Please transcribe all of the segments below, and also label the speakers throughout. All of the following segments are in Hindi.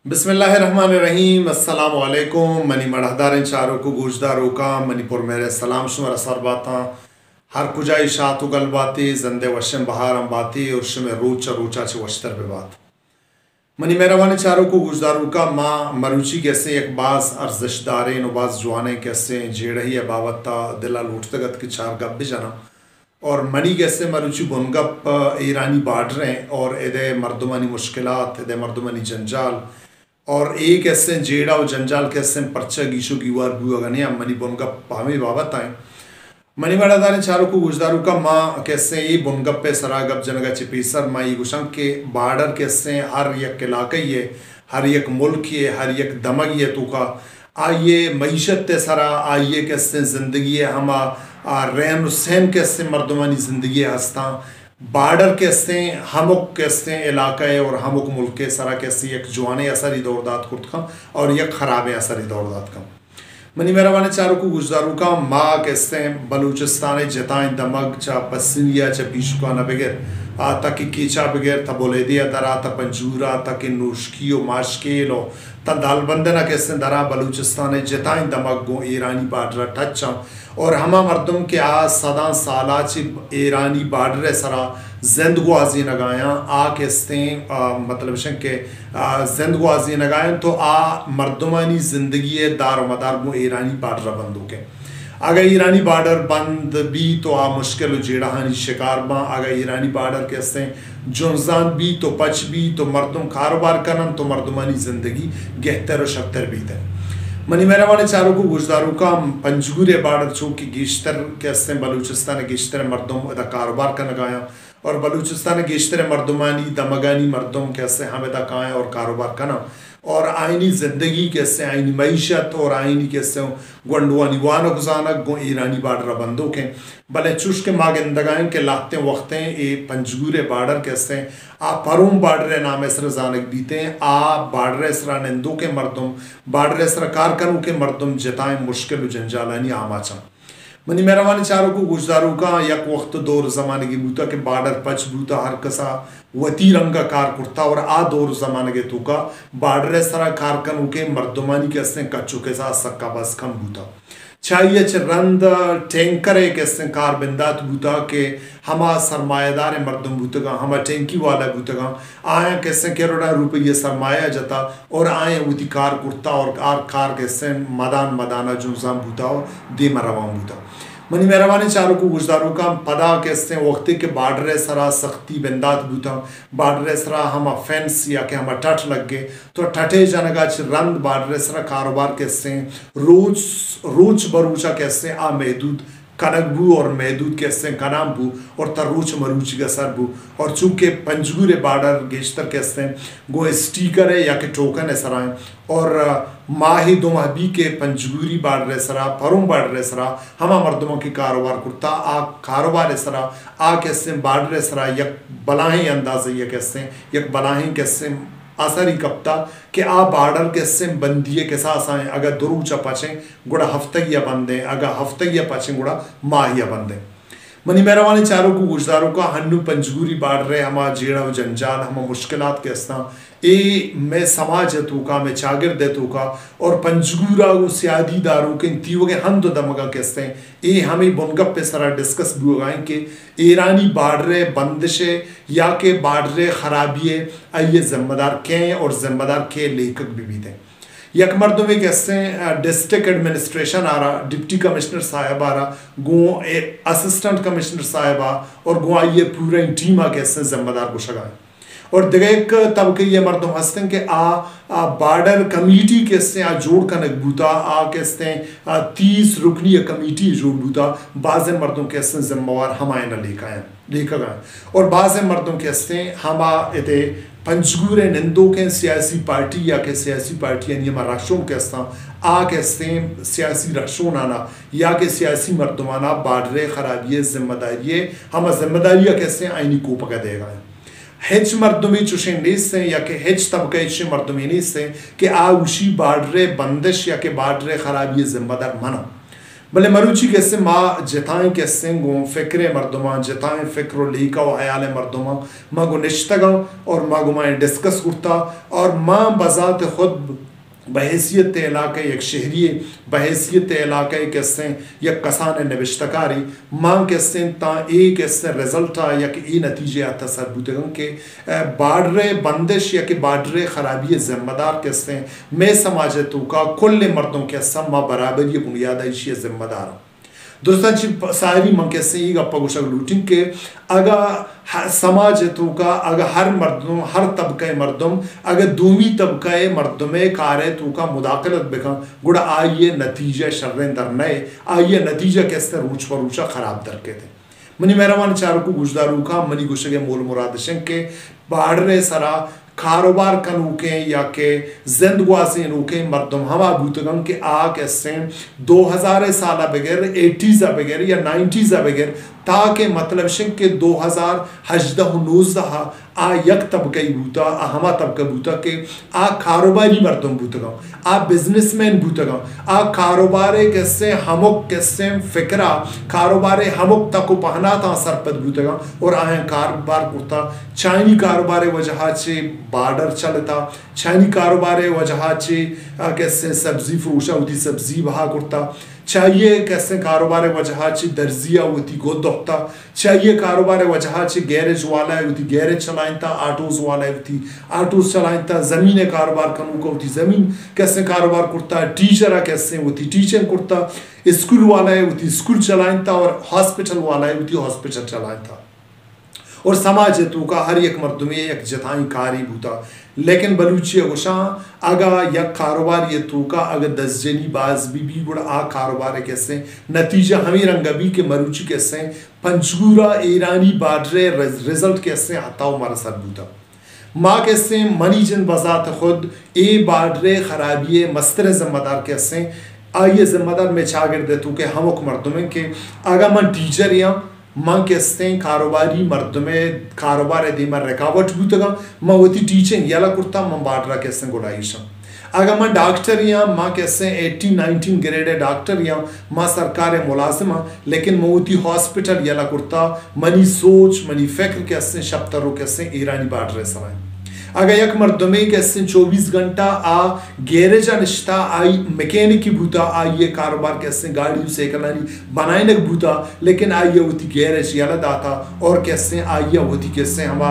Speaker 1: बिस्मिल्लाहिर्रहमानिर्रहीम अस्सलाम वालेकुम मनी मढ़दार चारों को गुजदारों का मणिपुर मेरे सलाम शुमर असर बाता हर कुजाई शातु गल बाती जंदे वशम बहार हम बाती और शुमे रोचा रोचा चे वश्तर पे बात मनी मेरा वाने चारों को गुजदारों का माँ मरुची कैसे एक बाज अर्जशदारे नुबाज जुआने कैसे जेड़ही बावत्ता दिला लूटतगत की चार गप भी जाना और मनी कैसे मरुची बुनगप ईरानी बार्डरें और एदे मर्दमानी मुश्किलात एदे मर्दमानी जंजाल और एक ऐसे जेड़ा और जंजाल कैसे पर्चा गीशो की वार बुआगने मनी बुनगप पामे बाबत आए मनी बड़ादार चारों को गुजदारू का माँ कैसे ये बुनगप पे सरागप जनगा चिपीसर माँ ये गुशंग के बार्डर कैसे हर यक इलाके ये हर यक मुल्क ये हर यक दमग ये तो का आइए मीशत ते सरा आइए कैसे ज़िंदगी है हम रहन सहन कैसे मर्दमानी ज़िंदगी हस्ता बार्डर कैसे हमक कैसे इलाका है और हमक मुल्क के सरा कैसे एक जुआने असरी दौरदात कुर्त का और एक ख़राब असरी दौरदात का मनी मेरा वाने चारों को गुजदारू का माँ कैसे बलूचिस्तान जताएं दमग चा पसिनिया चा पीशुका न बगैर ताकि कीचा बगैर था बोले दिया दरा था पंजूरा ताकि नूशकियो माशकेलो ता दालबंदना कैसे दरा बलूचिस्तान जताएं दमग गो ईरानी बार्डर टचा और हमा मर्दम के सदा साला ची ईरानी बार्डर सरा जिंदगुआजी नगाया कैसे मतलब के जिंदगुआजी नगाया तो मर्दमानी ज़िंदगी दार मदार गो ईरानी बार्डर बंदू के अगर ईरानी बार्डर बंद भी तो मुश्किल जेड़ाहानी शिकार बा अगर ईरानी बार्डर कैसे जुनजान भी तो पच भी तो मर्दम कारोबार करन तो मर्दमानी ज़िंदगी गहतर और शक्तर भी थे मनी मेरा वाले चारों को गुजदारों का पंजगुरे बार्डर चो की गिश्तर कैसे बलूचिस्तान गिश्तर मर्दम अदा कारोबार का लगाया और बलूचिस्तान गिश्तर मर्दमानी दमगानी मर्दम कैसे हम अदा काएँ और कारोबार करना और आइनी ज़िंदगी कैसे आइनी मीशत और आइनी कैसे गुंडवानी वान गुजानक गो ईरानी बार्डर बंदों के भले चुश के मागंदगाएं के लाते वक्तें ए पंजगुरे बार्डर कैसे परूम बार्डर नाम सर जानक बीते बार्डर सरा नंदों के मर्दम बार्डर सरा कारकनों के मर्दम जताएं मुश्किल जंजालानी आमाचा मनी मेहरबानी चारों को गुजदारों का यक वक्त दौर ज़माने की बूता के बार्डर पच बूता हर कसा वती रंग का कार कुर्ता और दौर ज़माने के तो का बार्डर सरा कारकनों के मर्दमानी के असने कच्चों के साथ सक्का बस कम बूता चाहिए रंद टैंकर एक ऐसे कार बिंदात बूता के हमा सरमायादार मर्दम बूतगा हमा टैंकी वाला बूतगा आया कैसे करोड़ा रुपये सरमाया जाता और आए उती कार कुर्ता और कार कैसे मदान मदाना जो जाम बूता और दे मरवाम बूता मनी मेहरबानी चारों को गुजदारों का पदा कैसे वक्त के बार्डर सरा सख्ती बिंदात बूता बार्डर सरा हम फेंस या के हम टट लग गए तो टटे जनगा रंद बार्डर सरा कारोबार कैसे रोज बरूचा कैसे महदूद कनकबू और महदूद कैसे कनामबू और तरूच मरूच का सरबू और चूँकि पंजगुरे बार्डर गेश्तर कैसे गो स्टीकर है या के टोकन है सराएँ और माही दो महबी के पंजगुरी बार्डर सरा परुम बार्डर सरा हमा मर्दमों की कारोबार कुर्ता कारोबार सरा कैसे बार्डर सरा यक बलाही अंदाज ये कैसे यक बलाही कैसे असरी कप्ता कि बार्डर कैसे बंदिए के साथ आए अगर दुरूचा पचें गुड़ा हफ्तगिया बंदे अगर हफ्तगिया पचें गुड़ा माहिया बंदे मनी मेहरबानी चारों को गुजदारों का हन्नू पंजगुरी बार्डर हमा जेड़ा जंजाल हम मुश्किलात के अस्ता मैं समाज है का मैं चागिर दे का और पंजगुरा वो सियादी दारों के तीवों के हंद दमगा कैसे हमें बुनगप पे सारा डिस्कस बुआएं के ईरानी बार्डर बंदिशे या के बार्डर खराबिये ये जिम्मेदार के और जिम्मेदार के लेखक भी थे यक मर्दों में कैसे डिस्ट्रिक्ट एडमिनिस्ट्रेशन आ रहा डिप्टी कमिश्नर साहब आ रहा गो असिस्टेंट कमिश्नर साहबा और गो आइए पूरा टीम आ कैसे जिम्मेदार को शगाए और दिगेक तब के ये मर्दों हंसते हैं कि बार्डर कमेटी कैसे जोड़ का नकबूता कैसे 30 रुकनी कमेटी जोड़ बूता बाज़ मर्दों कैसे जिम्मेवार हमारे न लेखा और बाज़ मर्दों कैसे हमा इते पंजगुरे नंदों के सियासी पार्टी या के सियासी पार्टी यानी हमारा राष्ट्रों कैसा कैसे सियासी राष्ट्रों नाना या के सियासी मर्दमाना बार्डर खराबिये जिम्मेदारी हम जिम्मेदारियाँ कैसे आईनी को पका देगा हेच मर्दमी चुशे नीस से या के हेच तबके मर्दमी नीस से कि उशी बार्डर बंदिश या के बार्डर खराबिये जिम्मेदार मना बल्ले मरूची कैसे माँ जताएं कैसे गो फ़िक्र मर्दमा जताएं फ़िक्र लीका व ख्याल मर्दमा माँ गो निश्तगा और माँ गो माँ डिस्कस करता और माँ बज़ात ख़ुद बहैसियत इलाक़े एक शहरी बहैसियत इलाक़े कैसे या कसान नविश्तकारी माँ कैसे ता एक कैसे रिजल्ट या कि ई नतीजे आता सरबुतगं के बाडरे बंदिश या कि बाडरे ख़राबी ज़िम्मेदार कैसे मैं समाजतों का कुल मर्दों के समा बराबर ये बुनियाद इशी ज़िम्मेदार दोस्तांची सारी मंकेसे ही गप्पा गुशक लूटिंग के अगर समाजतों का अगर हर मर्दों हर तबके मर्दों अगर दूमी तबके मर्दों में कारेतों का मुदाखलत बेखा गुड़ा आइए नतीजे शर्रेंदर नए आइए नतीजा कैसे रूच पर रूचा ख़राब दर के थे मनी मेहरबान चारों को गुजदारू का मनी गुशके मोल मुराद के बाढ़ सरा कारोबार का नूके या के जिंदगवासी नूके मर्दम हवा बूतगम के आ कैसे 2000 साल बगैर 80s बगैर या 90s बगैर ताकि मतलब शिंक के 2018-19 आ यक तबके बूता आ हमा तबका बूता के आ कारोबारी मर्दम बूतगम आ बिजनेसमैन बूतगम आ कारोबारे कैसे हमक कैसे फिक्रा कारोबारे हमक तक पहना था सरपद बूतगम और आए कारोबार करता चाइनी कारोबारे वजह से बार्डर चलता चाइनी कारोबारे वजह से कैसे सब्जी फरोशा होती सब्जी बहा करता चाहिए कैसे कारोबार वजह से दर्जिया होती गोदोता चाहिए कारोबार वजह से गैरेज वाला होती गैरेज चलाइता ऑटोज वाला होती ऑटोज चलाइता ज़मीन कारोबार कनू को होती ज़मीन कैसे कारोबार करता टीचर कैसे होती टीचर करता स्कूल वाला होती स्कूल चलाइता और हॉस्पिटल वाला होती हॉस्पिटल चलाइता और समाज तो का हर एक मर्द में एक जताई कारी बूता लेकिन बलूची गुशा अगा या कारोबार ये तो का अगर 10 जनी बाज भी गुड़ा आ कारोबार कैसे नतीजा हमें रंगबी के मरूची कैसे पंचगूरा ईरानी बाडरे रिजल्ट कैसे हताओ मारा सर बूता माँ कैसे मनी जन बजात खुद ए बाडरे खराबी मस्तर जिम्मेदार कैसे आइए जिम्मेदार में छागिर दे तू के हम मर्दों के आगा मन टीचर या माँ कैसे कारोबारी मर्द में कारोबार दिमाग रकावट बूतगा माँ वती टीचिंग याला कुर्ता माँ बाडरा कैसे गुड़ाईशा अगर माँ डॉक्टर या माँ कैसे 18-19 ग्रेड डॉक्टर या माँ सरकार मुलाजिमा लेकिन मोती हॉस्पिटल याला कुर्ता मनी सोच मनी फिक्र कैसे शब्दरों कैसे ईरानी बाडरे सराय अगर एक मर्दमे कैसे 24 घंटा आ गैरेज निश्ता आई मैकेनिक की बूता आई ये कारोबार कैसे गाड़ी से कलानी बनाने का बूता लेकिन आई ये होती गैरेज याला दाता और कैसे आई ये होती कैसे हमा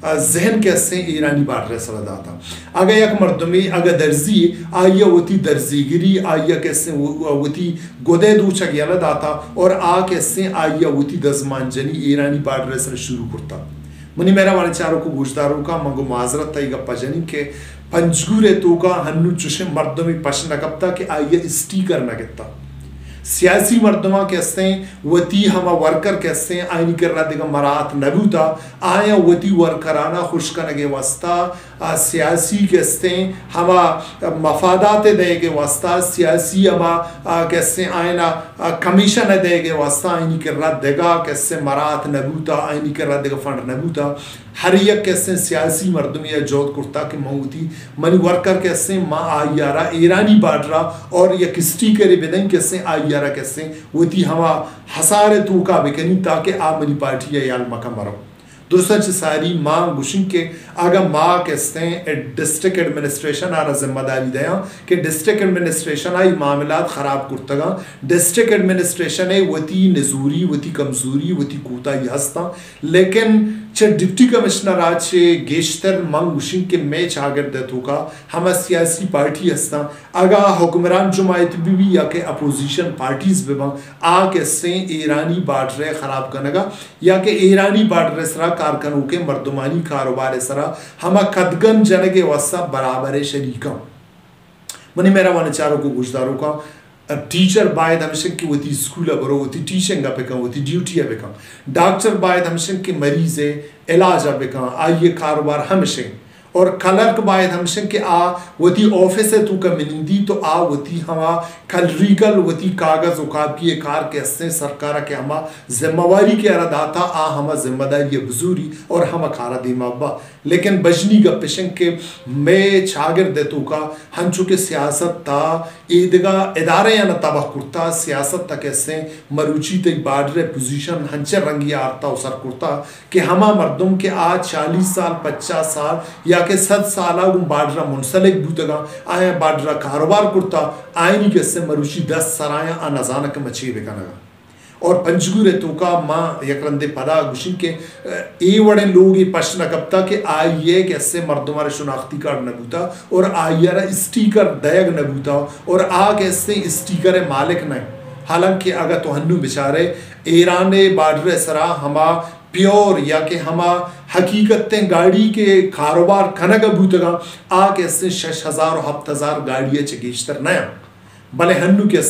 Speaker 1: जहन कैसे ईरानी बाडरे सला दाता अगर एक मर्दमे अगर दर्जी आई ये होती दर्जीगिरी आई ये कैसे होती गोदे दूचक याला दाता और आ कैसे आई ये होती दजमान जनी ईरानी बाडरे से शुरू करता मनी मेरा वाले चारों को गुजदारों का मंगो माजरत तय गप्पा जनी के पंचगूरे तो का हन्नू चुशे मर्दों में पश्न कप्ता के आइए स्टीकर न किता सियासी मर्दमा कैसे वती हम वर्कर कैसे आईनी कर रहा देगा मरात नबूता आया वती वर्कराना खुशका नगे वास्ता सियासी कैसे हम मफादात देगे वास्ता सियासी हम कैसे आयना कमीशन देगे वास्ता आईनी कर रहा देगा कैसे मरात नबूता आईनी कर रहा देगा फंड नबूता हर एक कैसे सियासी मर्दम या जोत कुर्ता के मऊती मनी वर्कर कैसे माँ आयारा ईरानी बाडरा और या किस्टी करे बेदन कैसे आयारा कैसे वती हवा हसारे तू का बेकनी ताकि आ मनी पार्टी या याल मका मरो दूसरा सारी माँ गुशिंग के आगा माँ कैसे डिस्ट्रिक्ट एडमिनिस्ट्रेशन आरा जिम्मेदारी दया कि डिस्ट्रिक्ट एडमिनिस्ट्रेशन आई मामलात खराब कुर्तगा डिस्ट्रिक्ट एडमिनिस्ट्रेशन है वती नजूरी वती कमजोरी वती कोता हस्ता लेकिन चे डिप्टी कमिश्नर आज गेश्तर मंग गुशिंग के मैच आगर देतों का हम सियासी पार्टी हस्ता आगा हुक्मरान जमायत भी या के अपोजिशन पार्टीज भी आ कैसे ईरानी बाडरे खराब करनेगा या के ईरानी बाडरे सरा कारकनों के मर्दमानी कारोबार सरा हम कदगन जनगे वस्ता बराबर शरीका मनी मेरा वाने चारों को गुजदारों का टीचर बायद हमशन की वती स्कूल बरो वती टीचिंग बेका वती ड्यूटी बेका डॉक्टर बायद हमशन के मरीज इलाज बेका आइए कारोबार हमशन और क्लर्क बायद हमशन के आ वती ऑफिस है तू का मिनिंदी तो आ वती हमा कल रीगल वती कागज उकाबी कार के अस्से सरकार के हमा जिम्मेवारी के अरदाता आ हमा जिम्मेदारी बुजूरी और हमा खारा दिमाबा लेकिन बजनी का पेशन के मैं छागिर देतू का हंचू के सियासत ता ईदगा इदारे या न तबाह कुर्ता सियासत तक ऐसे मरुची तक बाडरे पोजीशन हंचे रंगी आरता उसर कुर्ता कि हमा मर्दों के आज 40 साल 50 साल या के 7 साल बाडरा मुंसलिक बूतगा आया बाडरा कारोबार कुर्ता आयनी के से मरुची 10 सराया आ नजाना के मची बेकनगा और पंचगुरे तो का माँ यकरंदे पदा गुशिन के ए वड़े लोग ये प्रश्न कबता के आइए कैसे मर्दों शुनाख्ती कार्ड नबूता और आइयारा स्टीकर दयग नबूता और आ कैसे स्टीकर मालिक नहीं हालांकि अगर तो हन्नू बेचारे ईरान बाडर सरा हमा प्योर या के हमा हकीकतें गाड़ी के कारोबार खनग बूतगा आ कैसे 6000 और 7000 गाड़ियाँ चगेश्तर नया भले हन्नू के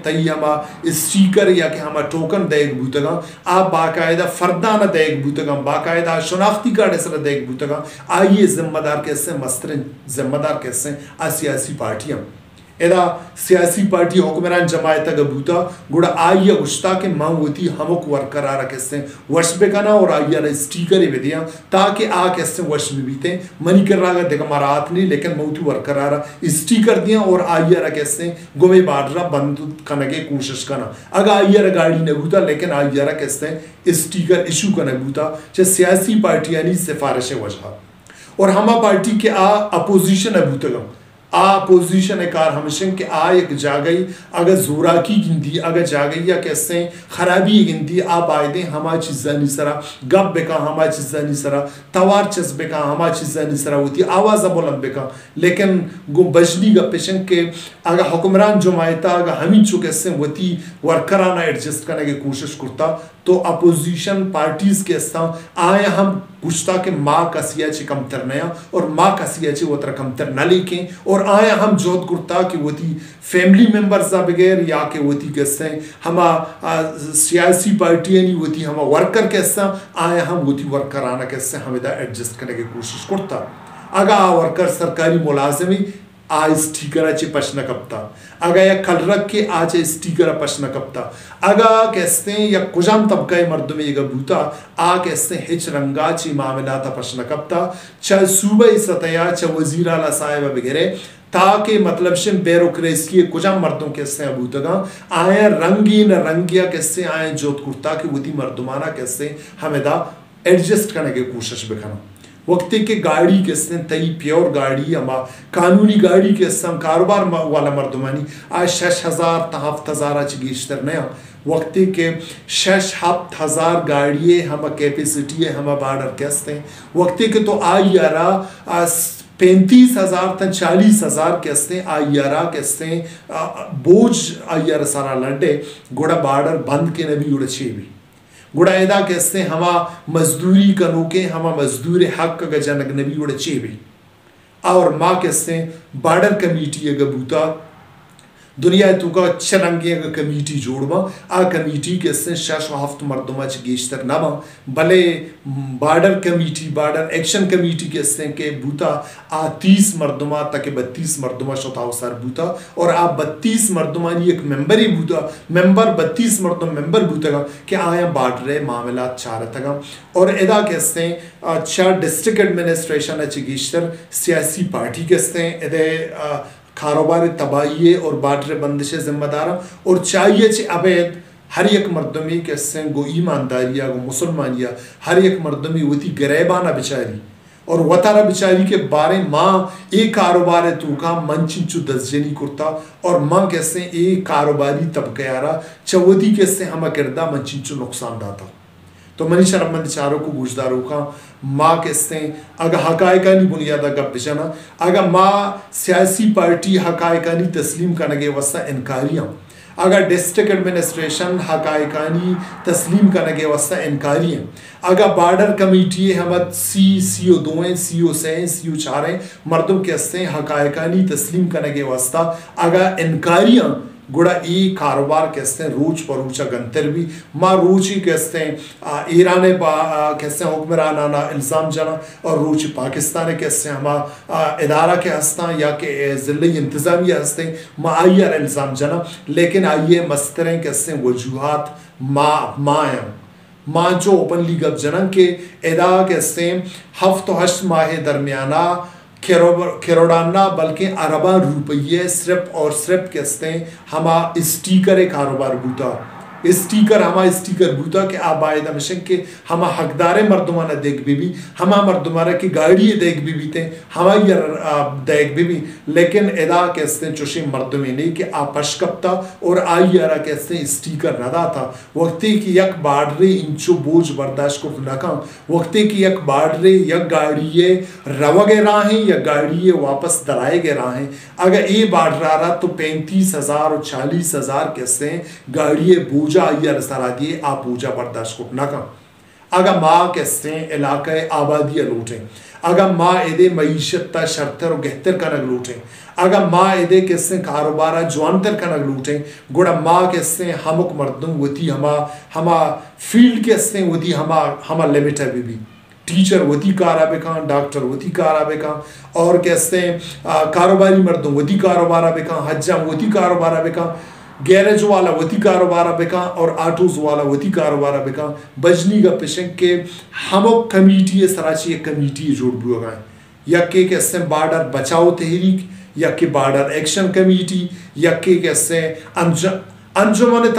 Speaker 1: तई हमा स्टीकर या कि हमा टोकन देख बूतगा आप बाकायदा फरदाना देख बूतगा बाकायदा शनाख्ती कार्ड ऐसा देख बूतगा आइए जिम्मेदार कैसे मस्तरन जिम्मेदार कैसे आ सियासी पार्टियाँ एदा सियासी पार्टी हुक्मरान जमायत गबूता गुड़ा आइया गुश्ता के माँ होती हमक बरकरार कैसे वर्ष बेकाना और आइया स्टीकर विधियाँ ताकि आ कैसे वर्ष में बीते मनी कर रहा देखा मरात नहीं लेकिन मऊती बरकरार स्टीकर दिया और आइया कैसे गोमे बाडरा बंद करने की कोशिश करना अगर आइया गाड़ी न बूता लेकिन आइया कैसे स्टीकर इशू का न बूता चाहे सियासी पार्टियाँ नहीं सिफारिश वजह और हमा पार्टी के आ अपोजिशन अबूतगम आ पोजीशन कार हमेशा के आ एक जागई अगर जोराकी गिंदी अगर जागई या कैसे खराबी गिंदी आ बायदे हमा चीज़ा नहीं सरा गप बेका हमा चीज़ा नहीं सरा तवार चस बेका हमा चीज़ा नहीं सरा होती आवाज़ बुलंद बेका लेकिन गो बजनी का पेशन के अगर हुक्मरान जमायता अगर हमी चुके से होती वर्कराना एडजस्ट करने की कोशिश करता तो अपोजिशन पार्टीज के आए हम गुश्ता के माँ कसिया चे कमतर नया और माँ कसिया चे वो तरह कमतर न लेके और आया हम जोत कुर्ता कि वो थी फैमिली मेंबर्स बगैर या के वो थी कैसे हमा सियासी पार्टियाँ नहीं होती हमा वर्कर कैसा आया हम वो थी वर्कर आना कैसे हमें दा एडजस्ट करने की कोशिश करता अगर वर्कर सरकारी मुलाजमी आ स्टीकर चे पश्न कपता अगर या कल रख के आज स्टीकर पश्न कपता अगर कैसे या कुजाम तबका मर्द में ये बूता आ कैसे हिच रंगा ची मामला था पश्न कपता चाहे सूबे सतया चाहे वजीर आला साहिब वगैरह ताकि मतलब शिम ब्यूरोक्रेसी कुजाम मर्दों कैसे अबूतगा आए रंगीन रंगिया कैसे आए जोत कुर्ता की वती मर्दुमाना कैसे हमें दा एडजस्ट करने की कोशिश बेखाना वक्ती के गाड़ी के तई प्योर गाड़ी अमा कानूनी गाड़ी के कारोबार वाला मर्दमानी आज 6000 7000 गेश्तर नया वक्ती के 6000 गाड़िए हम कैपेसिटी है हम बार्डर कैसे वक्ती के तो आई यारा 35,000 तक 40,000 कैसे आइयारा कैसे बोझ आइयारा सारा लड्डे गोड़ा बार्डर बंद के नबी उड़छे भी गुड़ायदा कैसे हमा मजदूरी कनोके हमा मजदूर हक का जनक नबी उड़छे भी और माँ कैसे बार्डर कमेटी गबूता दुनिया तो का चरंगे कमेटी जोड़वा आ कमेटी के से 6 मर्दमा गेश्तर नामा भले border committee border action committee के से के बूता आ 30 मर्दमा तक 32 मर्दमा शताव सर बूता और आ 32 मर्दमा एक मेंबर ही बूता मेंबर 32 मर्दम मेंबर बूता के आया बार्डर मामला चार तक और एदा कैसे अच्छा डिस्ट्रिक्ट एडमिनिस्ट्रेशन गेश्तर सियासी पार्टी के से कारोबार तबाही और बार्डर बंदिश जिम्मेदार और चाहिए चे अवैध हर एक मर्दमी के गो ईमानदारिया गो मुसलमानिया हर एक मर्दमी होती गरीबाना बेचारी और वतारा बेचारी के बारे माँ एक कारोबार है तू का मन चिंचू दसजनी कुर्ता और माँ कैसे एक कारोबारी तबके यारा चवदी कैसे हम किरदा मन चिंचू नुकसान दाता तो मनी शर्मंद चारों को गुजदारों का माँ कैसे अगर हकायकानी बुनियादा गप बिछाना अगर माँ सियासी पार्टी हकायकानी तस्लीम करने के वस्ता इनकारियाँ अगर डिस्ट्रिक्ट एडमिनिस्ट्रेशन हकायकानी तस्लीम करने के वस्ता इनकारियाँ अगर बार्डर कमेटी हम सी ओ 2 सी ओ 6 सी ओ 4 मर्दों के हस्ते हकायकानी तस्लीम करने के वस्ता अगर इनकारियाँ गुड़ा ई कारोबार कैसे रूच पर रूचा गंतर भी माँ रूची कैसे ईरान कैसे हुक्मरान आना इल्ज़ाम जना और रूच पाकिस्तान कैसे हम इदारा के हस्ता या के ज़िले इंतज़ामिया हस्ते माँ आइए इल्ज़ाम जना लेकिन आइए मस्तरें कैसे वजूहात माँ जो ओपनली गप जनन के एदा कैसे हफ्त हश्त माह दरमियाना करोड़ाना बल्कि अरबा रुपये सिर्फ और सिर्फ कैसे हमा स्टीकर कारोबार बूता स्टीकर हमा स्टीकर बूता के आबाद मिशन के हमा हकदार मर्दमाना देख भी हमा मर्दमाना की गाड़ी देख भी थे हमा देख भी लेकिन एदा कैसे चुशी मर्दमे नहीं कि आपशकप्ता और आई यारा कैसे स्टीकर नदा था वक्ती की यक बाडरे इंचो बोझ बर्दाश्त को नका वक्ती की यक बाडरे यक गाड़िए रवगे राहें या गाड़िए वापस दराए गे राहें अगर ये बाढ़ रहा तो 35,000 और 40,000 कैसे गाड़िए पूजा आइया सरा दिए आप पूजा बर्दाश्त को ना कम अगर माँ कैसे इलाके आबादी लूटें अगर माँ एदे मईशत ता शर्तर और गहतर कनक लूटें अगर माँ एदे कैसे कारोबारा जवानतर कनक लूटें गुड़ा माँ कैसे हमक मर्दों वती हमा फील्ड कैसे वती हमा लिमिट है भी टीचर वती काराबे का डॉक्टर वती काराबे का और कैसे कारोबारी मर्दों वती कारोबारा बे का हज्जाम वती कारोबारा बे का गैरेज वाला वती कारोबारा बेका और ऑटोज वाला वती कारोबारा बेका बजनी का पेशेंट के हमो कमेटी सराची एक कमेटी जोड़ बुआ या के कैसे बॉर्डर बचाओ तहरीक या के बॉर्डर एक्शन कमेटी या के कैसे अंजुमन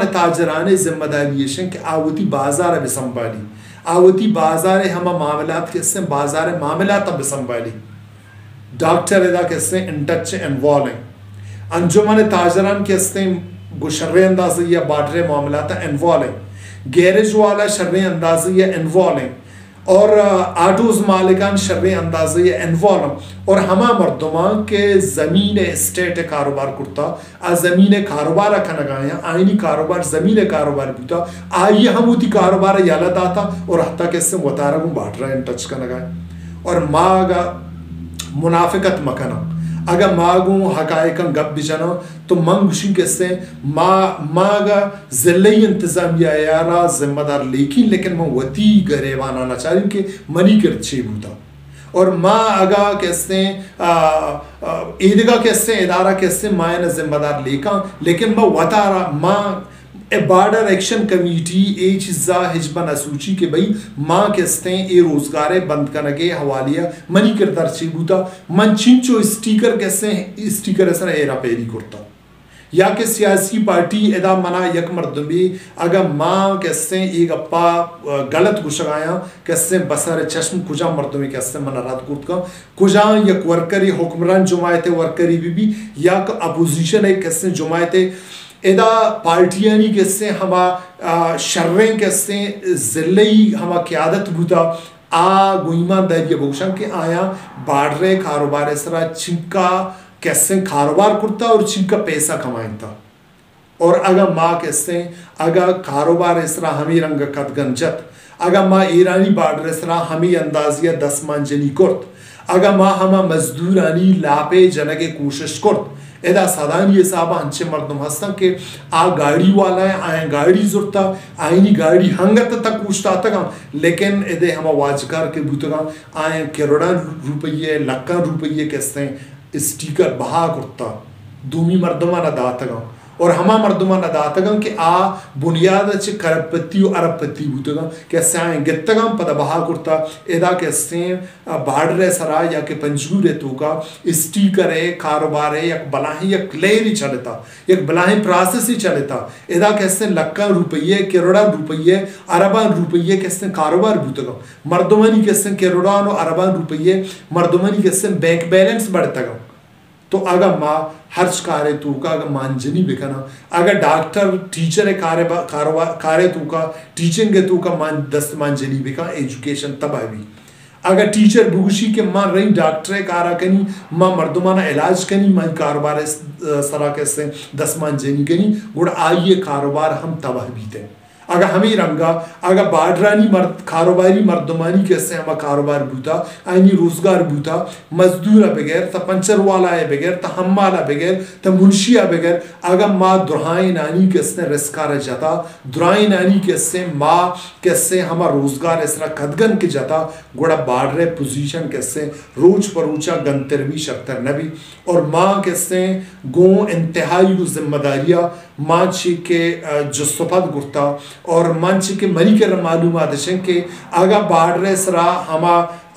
Speaker 1: ताजरान जिम्मेदारी के आवती बाजार में संभाली आवती बाजार हम मामलात कैसे बाजार मामलात में संभाली डॉक्टर एदा कैसे इन टच इन्वॉल्व हैं अंजुमन ताजरान कैसे शर्रे अंदाज़ या बाडरे मामलात इन्वॉल्व हैं गैरेज वाला शर्रे अंदाज़ या इन्वॉल्व हैं और आटोज मालिकान शर्रे अंदाज़ या इन्वॉल्व और हमा मर्दमा के ज़मीन स्टेट कारोबार करता आ ज़मीन कारोबार का नगाया आईनी कारोबार ज़मीन कारोबार बुता आइए हम उती कारोबार याला दाता और हत्ता कैसे वतारा को बाडरा इन टच का नगाया और मागा मुनाफिकत मकना अगर मागू हकायकन गप बिजना तो मंगुशी कैसे मागा ज़िले इंतज़ामिया यारा जिम्मेदार लेकिन मैं वती गरेवाना ना चाहूँ कि मनी कर छे बूता और माँ आगा कैसे ईदगा कैसे इदारा कैसे माया न जिम्मेदार लेकिन मैं वतारा माँ ए बॉर्डर एक्शन कमेटी ए चीज़ा हिजबन असूची के भाई माँ कैसे ए रोजगारे बंद करने के हवालिया मनी किरदार चीबूता मन चिंचो स्टीकर कैसे स्टीकर ऐसा एरा पेरी करता या के सियासी पार्टी एदा मना यक मर्दमी अगर माँ कैसे एक अप्पा गलत गुशगाया कैसे बसर चश्म कुजा मर्दमी कैसे मना रात कुर्त का कुजा यक वर्करी हुक्मरान जुमायते वर्करी भी या अपोजिशन है कैसे जुमायते एदा पार्टियानी कैसे हमा शर्रें कैसे ज़िल्लई हमा क़यादत बुता आ गुईमा दरिया बोशा के आया बाडरे कारोबार सरा चिंका कैसे कारोबार करता और चिंका पैसा कमाता और अगर माँ कैसे अगर कारोबार इसरा हमी रंग कदगंजत अगर माँ ईरानी बाडरे सरा हमी अंदाजिया 10 मंजिली कुर्त अगर माँ हमा मजदूरानी लापे जनके कोशिश कुर्त एदा साधारण ये साहबा हंचे मर्दम हस्ता के आ गाड़ी वाला है आए गाड़ी जुरता आईनी गाड़ी हंगत तक पूछता तक लेकिन एदे हम वाजकार के बूतगा आए करोड़ा रुपये लाखों रुपये कैसे स्टीकर बहा करता दूमी मर्दमा न दातगा और हमा मर्दमा न दातगा के आ बुनियाद अच्छे करपति और अरबपति बूतगा कैसे आए गित्तगा पद बहा करता एदा कैसे बाडरे सरा या के पंजूरे तो का स्टीकर है कारोबार है या बलाही या क्लेरी चलता एक बलाही प्रोसेस ही चलता एदा कैसे लाखों रुपये करोड़ा रुपये अरबा रुपये कैसे कारोबार बूतगा मर्दमानी कैसे करोड़ा और अरबा रुपये मर्दमानी कैसे बैंक बैलेंस बढ़ता तो अगर माँ हर्ष कार्य तू का अगर मांझनी बिकना अगर डॉक्टर टीचर है कार्य तू का टीचिंग है तू का दस्त मांझनी बिका एजुकेशन तब भी अगर टीचर बुगुशी के माँ रही डॉक्टर कारा कनी माँ मर्दमाना इलाज कनी माँ कारोबार सरा कैसे 10 मांझनी कनी गुड़ आइए कारोबार हम तबाह बीते
Speaker 2: अगर हमें रंगा अगर बाडरानी मर्द कारोबारी मर्दमानी कैसे हम कारोबार बूता आईनी रोजगार बूता मजदूर बगैर त पंचर वाला है बगैर त हम्माला बगैर त मुंशिया बगैर अगर माँ दुराई नानी कैसे रिस्कार जाता दुराई नानी कैसे माँ कैसे हमारा रोजगार इसरा कदगन के जाता गोड़ा बाढ़ रहे पोजीशन कैसे रोज पर ऊंचा गंतरवी शक्तर नबी और माँ कैसे गो इंतहाई जिम्मेदारियाँ माँ ची के जस्तपद गुर्ता और मंच के मरी के मालूमात के आगा बाढ़ रहे सरा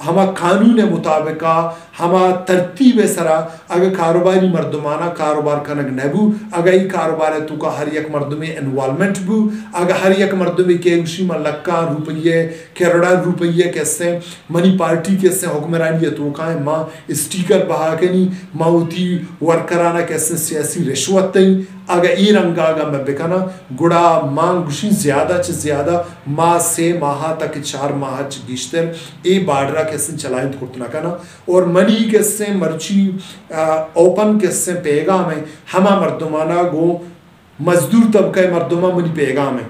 Speaker 2: हमा कानून मुताबिका हमा तरतीब सरा अगर कारोबारी मर्दमाना कारोबार कनक नबू अगर ये कारोबार है तो का हर एक मर्द में इन्वॉल्वमेंट बू अगर हर एक मर्द में के उसी में लक्का रुपये करोड़ा रुपये कैसे मनी पार्टी कैसे हुक्मरानी है तो का माँ स्टिकर बहा के नहीं माँ उती वर्कराना कैसे सियासी रिश्वत तई अगर ये रंगा अगर मैं बेकना गुड़ा मांग गुशी ज्यादा माँ से माह तक 4 माह गिश्तर ए बाडरा कैसे चलाएं कुर्तना कना और मनी कैसे मर्ची ओपन कैसे पैगाम है हमा मर्दमाना गो मजदूर तबका मर्दमा मनी पैगाम है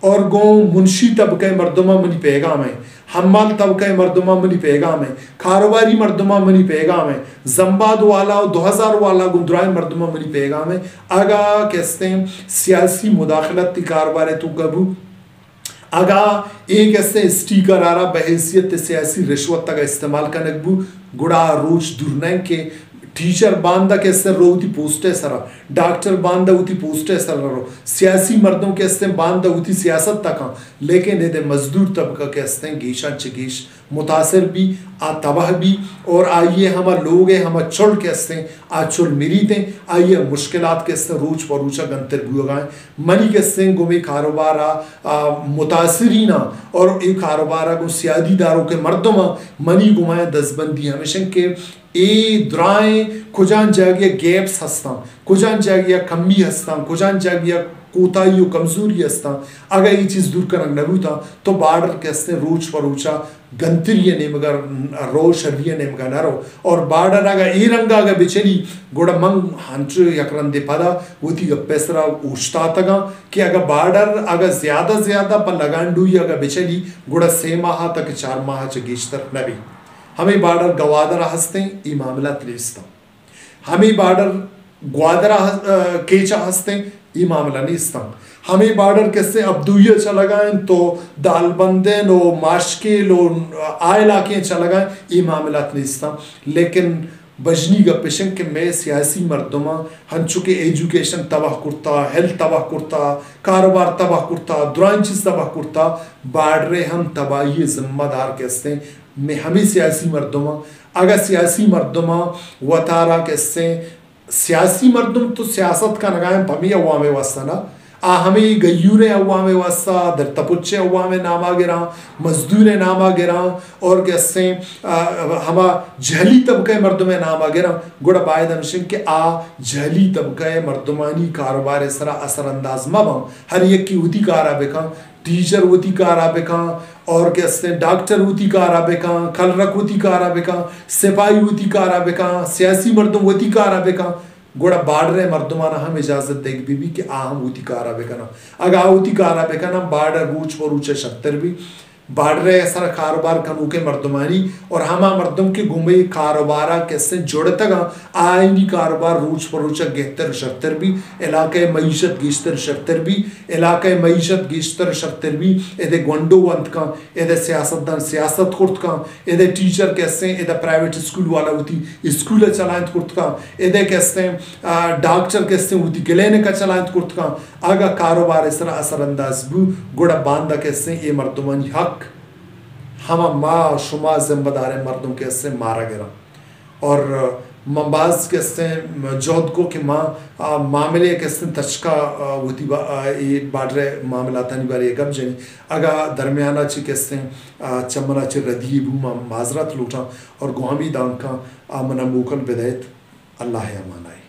Speaker 2: और गो मुंशी तबका मर्दमा मनी पैगाम है हम्माल तबका मर्दमा मनी पैगाम है कारोबारी मर्दमा मनी पैगाम है जम्बाद वाला 2000 वाला गुंदराई मर्दमा मनी पैगाम है आगा कैसे सियासी मुदाखलत कारोबार तो कबू आगा एक ऐसे स्टिकर आ रहा बहैसियत सियासी रिश्वत तक इस्तेमाल का नकबू गुड़ा रोज दुर्नय के टीचर बांदा कैसे रोती पोस्टे सरा डॉक्टर बांदा उती पोस्टे सरा रो सियासी मर्दों कैसे बांदा उती सियासत तक लेकिन ये मजदूर तबका कैसे गीशा चिगीश मुतासर भी आ तबाह भी और आइए हम लोग हैं हम चुल कैसे आ चुल मेरी थे आइए मुश्किलात कैसे रोज परूचा गंतर बुगाएं मनी कैसे गुमे कारोबार मुतासरीना और एक कारोबार को सियादीदारों के मर्दों मनी गुमाए दसबंदी हमेशा के ए द्राएं कुजान जागिया गैप्स हस्ता कुजान जागिया कमी हस्ता कुजान जागिया कोताही कमजोरी हस्ता अगर ये चीज़ दूर करना नबू था तो बार्डर कैसे रोज पर ऊंचा गंतरिय ने मगर रो शर्रिय ने मगर नरो और बार्डर अगर ये रंगा अगर बिचली गोड़ा मंग हंच यकरंदे पदा वो थी पैसरा उछता तगा कि अगर बार्डर अगर ज्यादा पर लगांडू अगर बिचली गोड़ा 6 माह तक 4 माह चगीश्तर नबी हमें बार्डर गवादरा हंसते ये मामला त्रिस्ता हमें बार्डर ग्वादरा केचा हंसते ये मामला नहीं इस्ता हमें बार्डर कैसे अब्दुया चला गए तो दालबंदे लो माशके लो आयला के चला गए ये मामला नहीं इस्ता लेकिन बजनी का पेशन के मैं सियासी मर्दमा हंचु के एजुकेशन तबाह कुर्ता हेल्थ तबाह कुर्ता कारोबार तबाह कुर्ता दुरान चीज तबाह कुर्ता बार्डरे हम तबाही जिम्मेदार कैसे में हमें सियासी मर्दमा अगर सियासी मर्दमा वतारा कैसे सियासी मर्दम तो सियासत का नगाम पमी अवाम वस्ता ना हमें गयूरे अवाम वस्ता दरतपुच्चे अवाम नामा गिरा मजदूर नामा गिरा और कैसे हम जहली तबके मर्दम नामा गिरा गुड़ा बायद हमशिन के जहली तबके मर्दमानी कारोबार सरा असरअंदाज मबा हर एक की उती कारा बेका टीचर उती कारा बेका और कैसे डॉक्टर उती कारा बेका कलरक उती कारा बेका सिपाही उती कारा बेका सियासी मर्दम उती कारा बेका गोड़ा बाढ़ रहे मर्दमाना हम इजाजत देख भी कि हम उती कारा बेकना अगर उती कारा बेकना बाढ़ रूच पर ऊंचे शक्तर भी बाढ़ रहे सारा कारोबार कनू के मर्दमानी और हमा मर्दम के घूमे कारोबार कैसे जोड़े तक आईनी कारोबार रूच पर ऊंचा गेहतर शर्तर भी इलाके मईशत गिश्तर शर्तर भी इलाके मईशत गिश्तर शर्तर भी एदे गंडो वंत का एदे सियासतदान सियासत कुर्त का एदे टीचर कैसे एदे प्राइवेट स्कूल वाला होती स्कूल चलायत कुर्त का एदे कैसे डॉक्टर कैसे होती गिलेने का चलायत कुर्त का आगा कारोबार इसरा असरअंदाज बू गोड़ा बांदा कैसे ये मर्दमानी हक हम माँ शुमा जिम्मेदार मर्दों के से मारा गया और मबाज के से जोध को कि माँ मामले के से तचका होती ये बाढ़ रहे मामला था नहीं बारे गम जनी अगर दरमियाना ची के से चमना ची रधी बू माजरत लूटा और गुआमी दांग का मना मुकल बिदायत अल्लाह अमानाई।